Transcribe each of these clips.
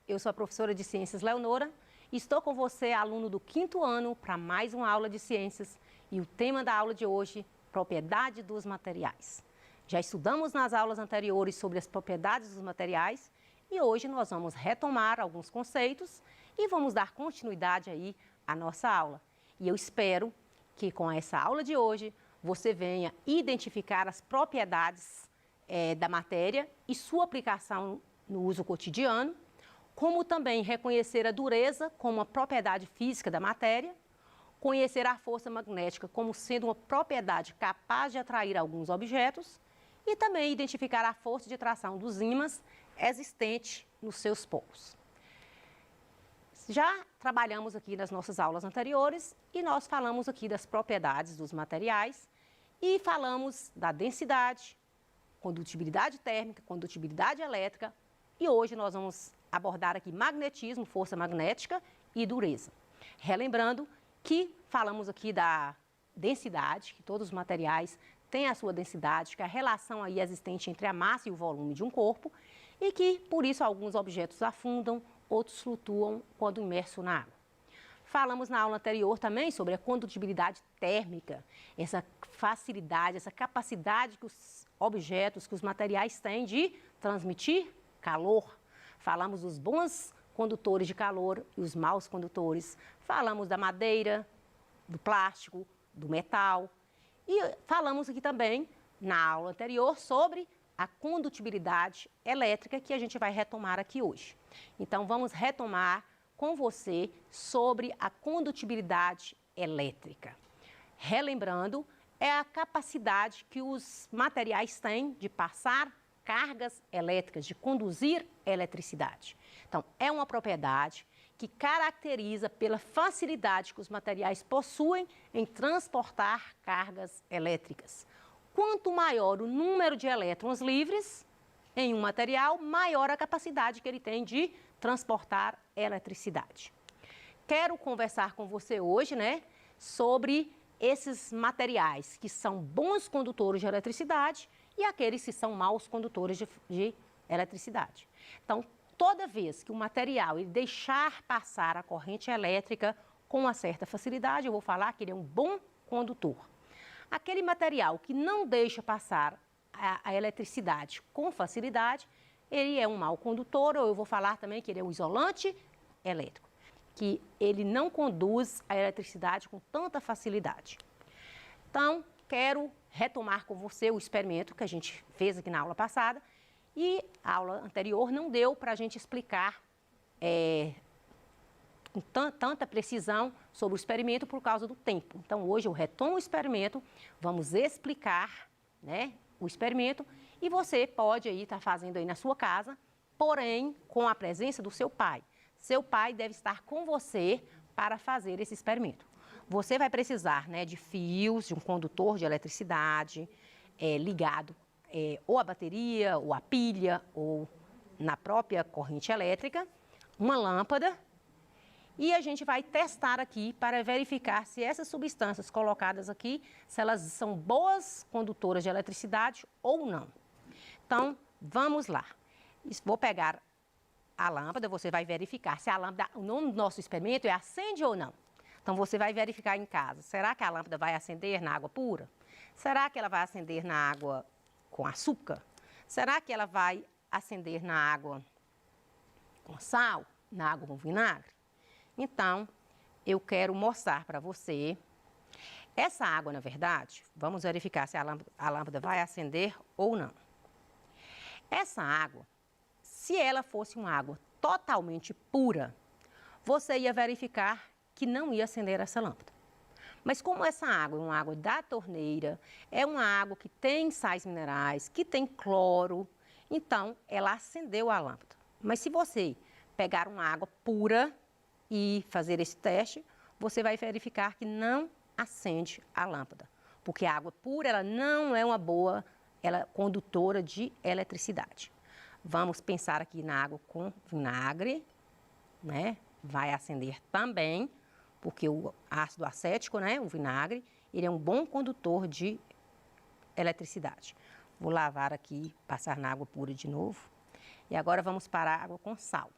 eu sou a professora de Ciências Leonora e estou com você, aluno do 5º ano, para mais uma aula de ciências. E o tema da aula de hoje, propriedade dos materiais. Já estudamos nas aulas anteriores sobre as propriedades dos materiais e hoje nós vamos retomar alguns conceitos e vamos dar continuidade aí à nossa aula. E eu espero que com essa aula de hoje você venha identificar as propriedades da matéria e sua aplicação no uso cotidiano, como também reconhecer a dureza como uma propriedade física da matéria, conhecer a força magnética como sendo uma propriedade capaz de atrair alguns objetos e também identificar a força de atração dos ímãs existente nos seus polos. Já trabalhamos aqui nas nossas aulas anteriores e nós falamos aqui das propriedades dos materiais e falamos da densidade, condutibilidade térmica, condutibilidade elétrica e hoje nós vamos abordar aqui magnetismo, força magnética e dureza. Relembrando que falamos aqui da densidade, que todos os materiais têm a sua densidade, que é a relação aí existente entre a massa e o volume de um corpo e que, por isso, alguns objetos afundam, outros flutuam quando imersos na água. Falamos na aula anterior também sobre a condutibilidade térmica, essa facilidade, essa capacidade que os objetos, que os materiais têm de transmitir calor. Falamos dos bons condutores de calor e os maus condutores. Falamos da madeira, do plástico, do metal. E falamos aqui também, na aula anterior, sobre a condutibilidade elétrica, que a gente vai retomar aqui hoje. Então, vamos retomar com você sobre a condutibilidade elétrica. Relembrando, é a capacidade que os materiais têm de passar cargas elétricas, de conduzir eletricidade. Então, é uma propriedade que caracteriza pela facilidade que os materiais possuem em transportar cargas elétricas. Quanto maior o número de elétrons livres em um material, maior a capacidade que ele tem de transportar eletricidade. Quero conversar com você hoje, sobre esses materiais que são bons condutores de eletricidade e aqueles que são maus condutores de eletricidade. Então, toda vez que o material ele deixar passar a corrente elétrica com uma certa facilidade, eu vou falar que ele é um bom condutor. Aquele material que não deixa passar a eletricidade com facilidade, ele é um mau condutor, ou eu vou falar também que ele é um isolante elétrico, que ele não conduz a eletricidade com tanta facilidade. Então, quero retomar com você o experimento que a gente fez aqui na aula passada e a aula anterior não deu para a gente explicar com tanta precisão sobre o experimento por causa do tempo. Então, hoje eu retomo o experimento, vamos explicar, o experimento e você pode aí estar fazendo aí na sua casa, porém com a presença do seu pai. Seu pai deve estar com você para fazer esse experimento. Você vai precisar de fios, de um condutor de eletricidade ligado ou à bateria, ou à pilha, ou na própria corrente elétrica, uma lâmpada. E a gente vai testar aqui para verificar se essas substâncias colocadas aqui, se elas são boas condutoras de eletricidade ou não. Então, vamos lá. Vou pegar a lâmpada, você vai verificar se a lâmpada, o nome do nosso experimento é acende ou não. Então, você vai verificar em casa, será que a lâmpada vai acender na água pura? Será que ela vai acender na água com açúcar? Será que ela vai acender na água com sal? Na água com vinagre? Então, eu quero mostrar para você essa água, na verdade, vamos verificar se a lâmpada vai acender ou não. Essa água, se ela fosse uma água totalmente pura, você ia verificar que não ia acender essa lâmpada. Mas como essa água é uma água da torneira, é uma água que tem sais minerais, que tem cloro, então ela acendeu a lâmpada. Mas se você pegar uma água pura e fazer esse teste, você vai verificar que não acende a lâmpada. Porque a água pura ela não é uma boa condutora de eletricidade. Vamos pensar aqui na água com vinagre, vai acender também, porque o ácido acético, o vinagre, ele é um bom condutor de eletricidade. Vou lavar aqui, passar na água pura de novo. E agora vamos para a água com sal.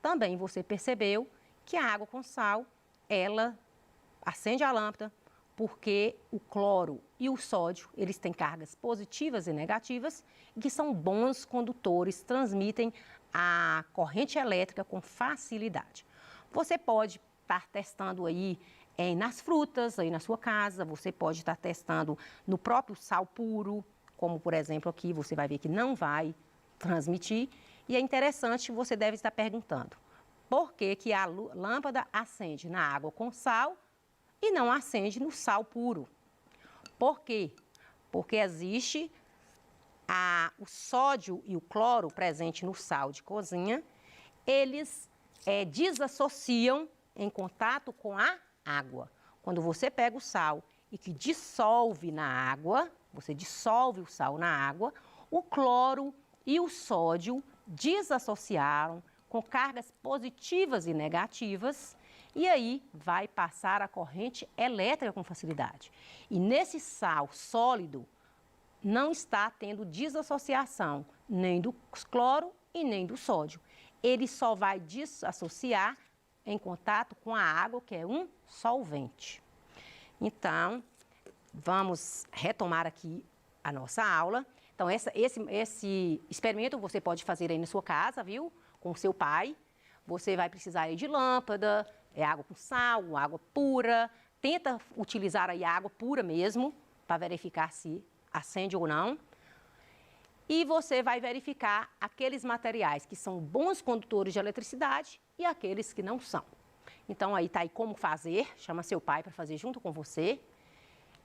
também você percebeu que a água com sal, ela acende a lâmpada, porque o cloro e o sódio, eles têm cargas positivas e negativas, e que são bons condutores, transmitem a corrente elétrica com facilidade. Você pode estar testando aí nas frutas, aí na sua casa, você pode estar testando no próprio sal puro, como por exemplo aqui, você vai ver que não vai transmitir. E é interessante, você deve estar perguntando, por que que a lâmpada acende na água com sal e não acende no sal puro? Por quê? Porque existe o sódio e o cloro presente no sal de cozinha, eles desassociam em contato com a água. Quando você pega o sal e que dissolve na água, você dissolve o sal na água, o cloro e o sódio desassociaram com cargas positivas e negativas, e aí vai passar a corrente elétrica com facilidade. E nesse sal sólido não está tendo desassociação nem do cloro e nem do sódio. Ele só vai desassociar em contato com a água, que é um solvente. Então, vamos retomar aqui a nossa aula. Então, esse experimento você pode fazer aí na sua casa, viu? Com o seu pai. Você vai precisar aí de lâmpada, água com sal, água pura. Tenta utilizar aí a água pura mesmo, para verificar se acende ou não. E você vai verificar aqueles materiais que são bons condutores de eletricidade e aqueles que não são. Então, aí está aí como fazer, chama seu pai para fazer junto com você.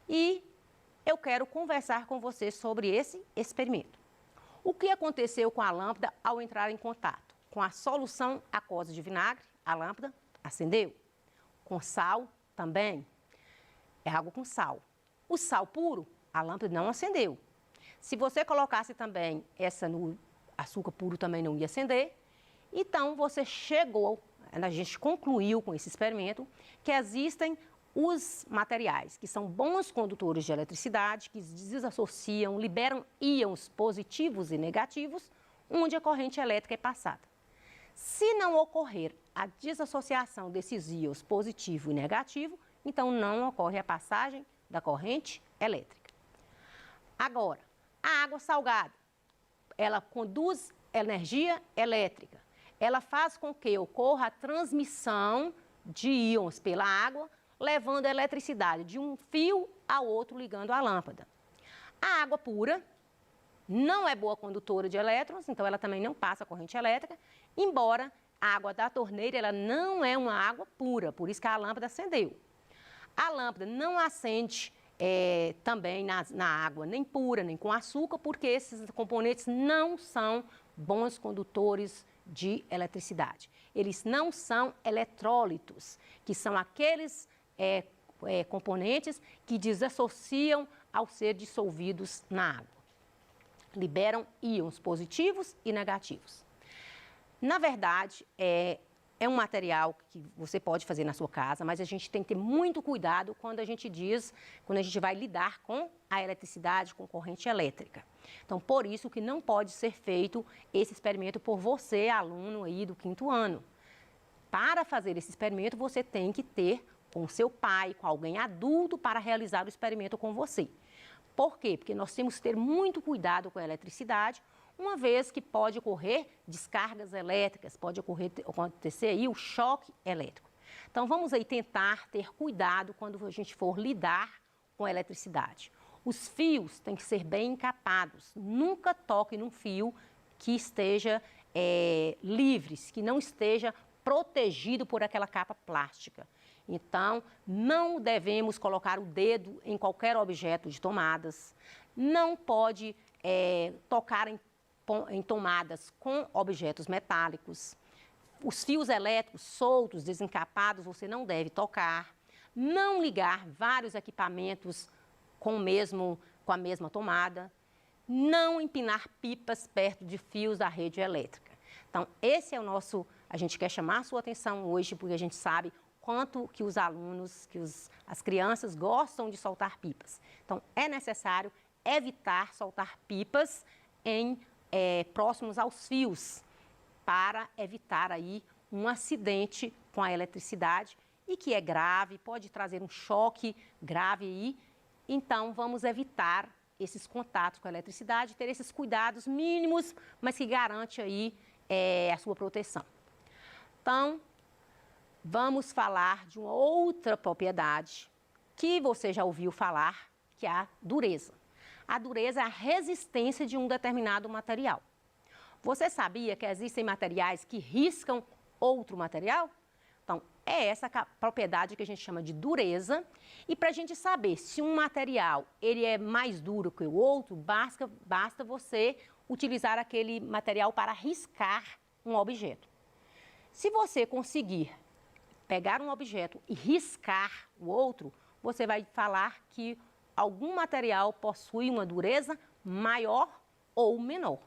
E eu quero conversar com você sobre esse experimento. O que aconteceu com a lâmpada ao entrar em contato? Com a solução aquosa de vinagre, a lâmpada acendeu. Com sal, também. É água com sal. O sal puro, a lâmpada não acendeu. Se você colocasse também essa no açúcar puro, também não ia acender. Então, você chegou, a gente concluiu com esse experimento, que existem os materiais que são bons condutores de eletricidade, que desassociam, liberam íons positivos e negativos, onde a corrente elétrica é passada. Se não ocorrer a desassociação desses íons positivo e negativo, então não ocorre a passagem da corrente elétrica. Agora, a água salgada, ela conduz energia elétrica. Ela faz com que ocorra a transmissão de íons pela água, levando a eletricidade de um fio ao outro, ligando a lâmpada. A água pura não é boa condutora de elétrons, então ela também não passa corrente elétrica, embora a água da torneira ela não é uma água pura, por isso que a lâmpada acendeu. A lâmpada não acende também na água, nem pura, nem com açúcar, porque esses componentes não são bons condutores de eletricidade. Eles não são eletrólitos, que são aqueles componentes que desassociam ao ser dissolvidos na água. Liberam íons positivos e negativos. Na verdade, é um material que você pode fazer na sua casa, mas a gente tem que ter muito cuidado quando a gente vai lidar com a eletricidade, com corrente elétrica. Então, por isso que não pode ser feito esse experimento por você, aluno aí do 5º ano. Para fazer esse experimento, você tem que ter com seu pai, com alguém adulto, para realizar o experimento com você. Por quê? Porque nós temos que ter muito cuidado com a eletricidade, uma vez que pode ocorrer descargas elétricas, pode acontecer aí o choque elétrico. Então, vamos aí tentar ter cuidado quando a gente for lidar com a eletricidade. Os fios têm que ser bem encapados. Nunca toque num fio que esteja livre, que não esteja protegido por aquela capa plástica. Então, não devemos colocar o dedo em qualquer objeto de tomadas. Não pode tocar em tomadas com objetos metálicos. Os fios elétricos soltos, desencapados, você não deve tocar. Não ligar vários equipamentos com a mesma tomada. Não empinar pipas perto de fios da rede elétrica. Então, esse é o nosso... A gente quer chamar a sua atenção hoje, porque a gente sabe quanto que os alunos, as crianças gostam de soltar pipas. Então, é necessário evitar soltar pipas próximos aos fios, para evitar aí um acidente com a eletricidade e que é grave, pode trazer um choque grave aí. Então, vamos evitar esses contatos com a eletricidade, ter esses cuidados mínimos, mas que garante aí a sua proteção. Então, vamos falar de uma outra propriedade que você já ouviu falar, que é a dureza. A dureza é a resistência de um determinado material. Você sabia que existem materiais que riscam outro material? Então, é essa propriedade que a gente chama de dureza. E para a gente saber se um material ele é mais duro que o outro, basta você utilizar aquele material para riscar um objeto. Se você conseguir pegar um objeto e riscar o outro, você vai falar que algum material possui uma dureza maior ou menor.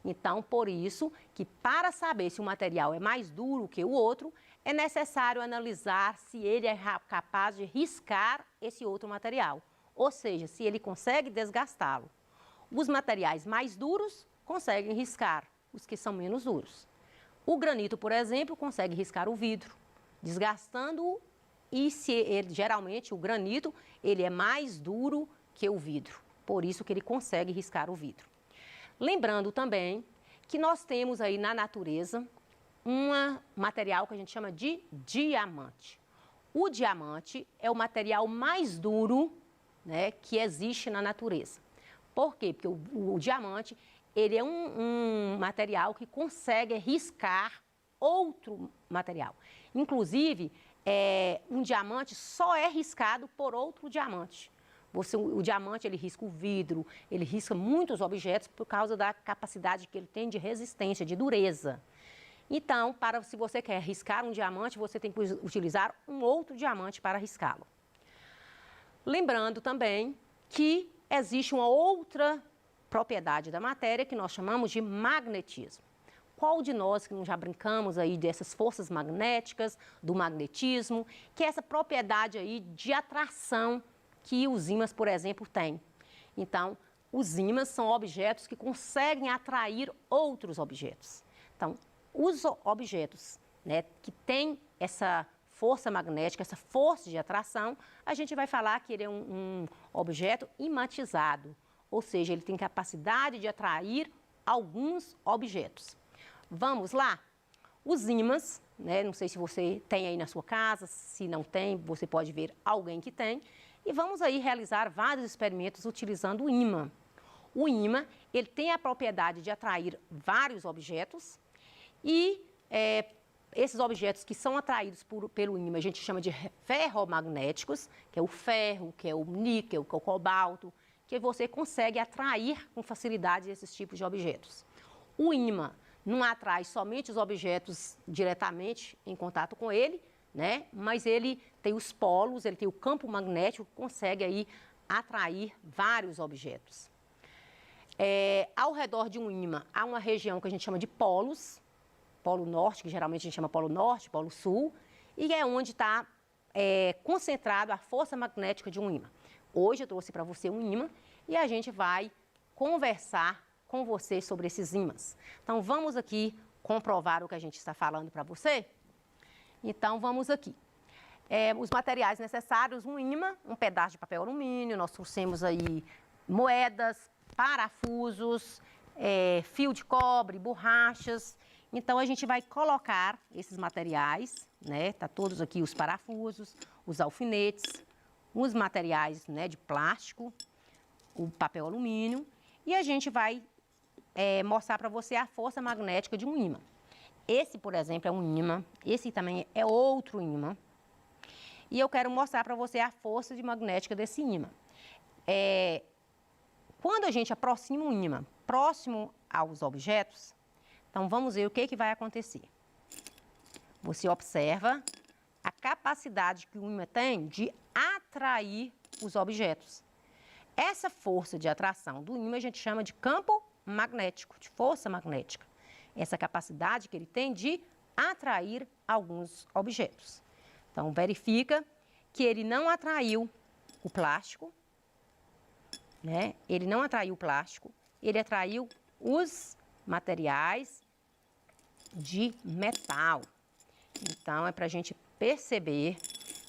Então, por isso que para saber se um material é mais duro que o outro, é necessário analisar se ele é capaz de riscar esse outro material, ou seja, se ele consegue desgastá-lo. Os materiais mais duros conseguem riscar os que são menos duros. O granito, por exemplo, consegue riscar o vidro, desgastando-o, e geralmente o granito ele é mais duro que o vidro, por isso que ele consegue riscar o vidro. Lembrando também que nós temos aí na natureza um material que a gente chama de diamante. O diamante é o material mais duro, né, que existe na natureza. Por quê? Porque o diamante ele é um material que consegue riscar outro material. Inclusive, um diamante só é riscado por outro diamante. O diamante ele risca o vidro, ele risca muitos objetos por causa da capacidade que ele tem de resistência, de dureza. Então, se você quer riscar um diamante, você tem que utilizar um outro diamante para riscá-lo. Lembrando também que existe uma outra propriedade da matéria que nós chamamos de magnetismo. Qual de nós que não já brincamos aí dessas forças magnéticas, do magnetismo, que é essa propriedade aí de atração que os ímãs, por exemplo, têm. Então, os ímãs são objetos que conseguem atrair outros objetos. Então, os objetos, né, que têm essa força magnética, essa força de atração, a gente vai falar que ele é um objeto imantizado, ou seja, ele tem capacidade de atrair alguns objetos. Vamos lá? Os ímãs, né, não sei se você tem aí na sua casa, se não tem, você pode ver alguém que tem, e vamos aí realizar vários experimentos utilizando o ímã. O ímã, ele tem a propriedade de atrair vários objetos e esses objetos que são atraídos pelo ímã a gente chama de ferromagnéticos, que é o ferro, que é o níquel, que é o cobalto, que você consegue atrair com facilidade esses tipos de objetos. O ímã não atrai somente os objetos diretamente em contato com ele, né? Mas ele tem os polos, ele tem o campo magnético que consegue aí atrair vários objetos. Ao redor de um ímã há uma região que a gente chama de polos, polo norte, que geralmente a gente chama polo norte, polo sul, e é onde está concentrado a força magnética de um ímã. Hoje eu trouxe para você um ímã e a gente vai conversar com você sobre esses ímãs. Então vamos aqui comprovar o que a gente está falando para você? Então, vamos aqui. Os materiais necessários, um ímã, um pedaço de papel alumínio, nós trouxemos aí moedas, parafusos, fio de cobre, borrachas. Então, a gente vai colocar esses materiais, né? Tá todos aqui os parafusos, os alfinetes, os materiais, né, de plástico, o papel alumínio. E a gente vai mostrar para você a força magnética de um ímã. Esse, por exemplo, é um ímã, esse também é outro ímã. E eu quero mostrar para você a força magnética desse ímã. Quando a gente aproxima um ímã próximo aos objetos, então vamos ver o que vai acontecer. Você observa a capacidade que o ímã tem de atrair os objetos. Essa força de atração do ímã a gente chama de campo magnético, de força magnética. Essa capacidade que ele tem de atrair alguns objetos. Então, verifica que ele não atraiu o plástico, né? Ele não atraiu o plástico, ele atraiu os materiais de metal. Então, é para a gente perceber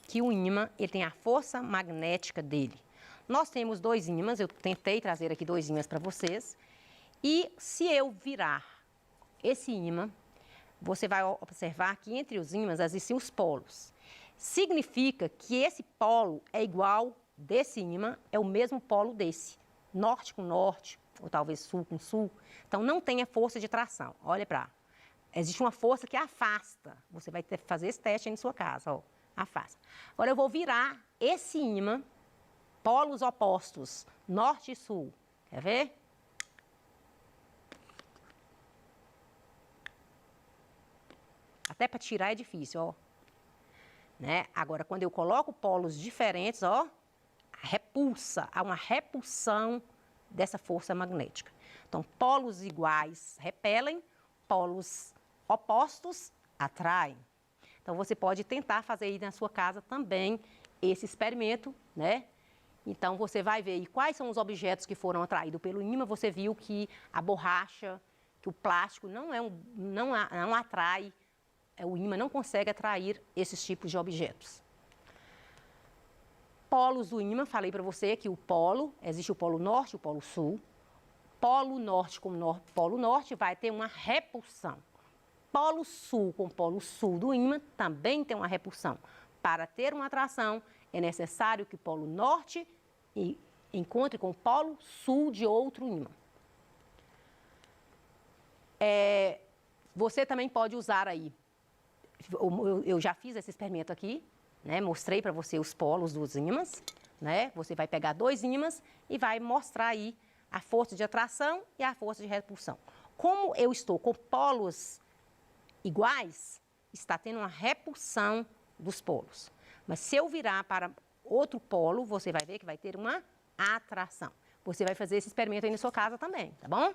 que o ímã ele tem a força magnética dele. Nós temos 2 ímãs, eu tentei trazer aqui 2 ímãs para vocês. E se eu virar esse ímã, você vai observar que entre os ímãs existem os polos. Significa que esse polo é igual desse ímã, é o mesmo polo desse. Norte com norte, ou talvez sul com sul. Então, não tem a força de tração. Olha para. Existe uma força que afasta. Você vai ter que fazer esse teste aí na sua casa, ó. Afasta. Agora, eu vou virar esse ímã, polos opostos, norte e sul. Quer ver? Até para tirar é difícil, ó. Né? Agora, quando eu coloco polos diferentes, ó, repulsa, há uma repulsão dessa força magnética. Então, polos iguais repelem, polos opostos atraem. Então, você pode tentar fazer aí na sua casa também esse experimento, né? Então, você vai ver aí quais são os objetos que foram atraídos pelo ímã. Você viu que a borracha, que o plástico não atrai, o ímã não consegue atrair esses tipos de objetos. Polos do ímã, falei para você que o polo, existe o polo norte e o polo sul. Polo norte com polo norte vai ter uma repulsão. Polo sul com polo sul do ímã também tem uma repulsão. Para ter uma atração, é necessário que o polo norte encontre com o polo sul de outro ímã. Você também pode usar aí, eu já fiz esse experimento aqui, né? Mostrei para você os polos dos ímãs, né? Você vai pegar 2 ímãs e vai mostrar aí a força de atração e a força de repulsão. Como eu estou com polos iguais, está tendo uma repulsão dos polos. Mas se eu virar para outro polo, você vai ver que vai ter uma atração. Você vai fazer esse experimento aí na sua casa também, tá bom?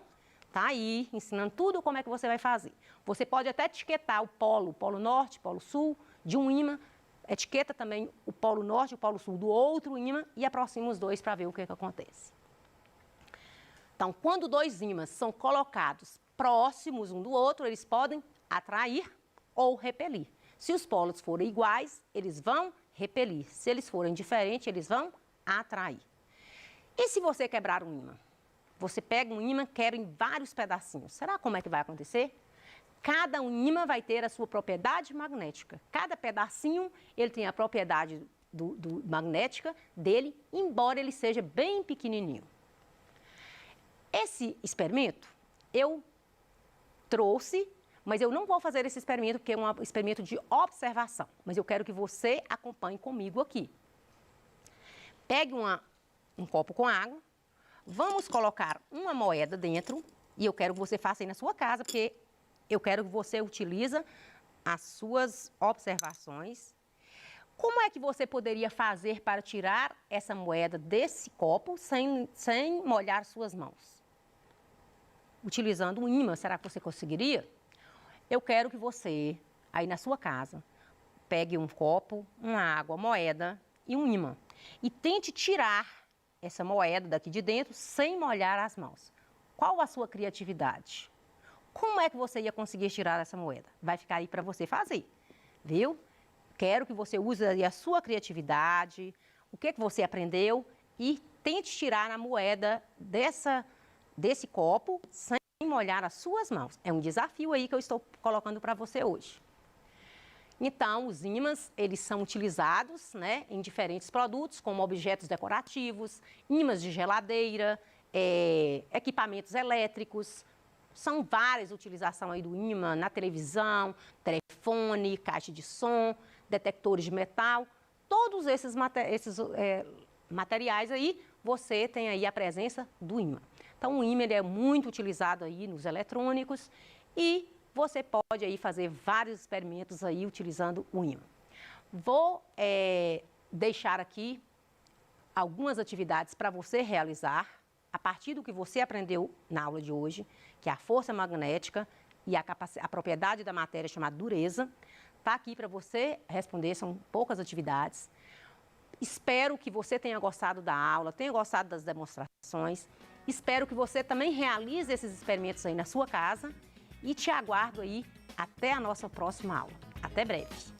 Tá aí, ensinando tudo como é que você vai fazer. Você pode até etiquetar o polo norte, polo sul, de um ímã, etiqueta também o polo norte e o polo sul do outro ímã e aproxima os 2 para ver o que acontece. Então, quando 2 ímãs são colocados próximos um do outro, eles podem atrair ou repelir. Se os polos forem iguais, eles vão repelir. Se eles forem diferentes, eles vão atrair. E se você quebrar um ímã? Você pega um ímã, quebra em vários pedacinhos. Será como é que vai acontecer? Cada ímã vai ter a sua propriedade magnética. Cada pedacinho, ele tem a propriedade magnética dele, embora ele seja bem pequenininho. Esse experimento, eu trouxe, mas eu não vou fazer esse experimento porque é um experimento de observação. Mas eu quero que você acompanhe comigo aqui. Pegue um copo com água. Vamos colocar uma moeda dentro e eu quero que você faça aí na sua casa, porque eu quero que você utilize as suas observações. Como é que você poderia fazer para tirar essa moeda desse copo sem molhar suas mãos? Utilizando um ímã, será que você conseguiria? Eu quero que você, aí na sua casa, pegue um copo, uma água, moeda e um ímã e tente tirar essa moeda daqui de dentro sem molhar as mãos. Qual a sua criatividade? Como é que você ia conseguir tirar essa moeda? Vai ficar aí para você fazer, viu? Quero que você use aí a sua criatividade, o que você aprendeu e tente tirar a moeda desse copo sem molhar as suas mãos. É um desafio aí que eu estou colocando para você hoje. Então, os ímãs, eles são utilizados, né, em diferentes produtos, como objetos decorativos, ímãs de geladeira, equipamentos elétricos. São várias utilizações aí do ímã na televisão, telefone, caixa de som, detectores de metal. Todos esses materiais aí, você tem aí a presença do ímã. Então, o ímã ele é muito utilizado aí nos eletrônicos e você pode aí fazer vários experimentos aí utilizando o ímã. Vou deixar aqui algumas atividades para você realizar a partir do que você aprendeu na aula de hoje, que é a força magnética e a propriedade da matéria chamada dureza. Está aqui para você responder, são poucas atividades. Espero que você tenha gostado da aula, tenha gostado das demonstrações. Espero que você também realize esses experimentos aí na sua casa. E te aguardo aí até a nossa próxima aula. Até breve!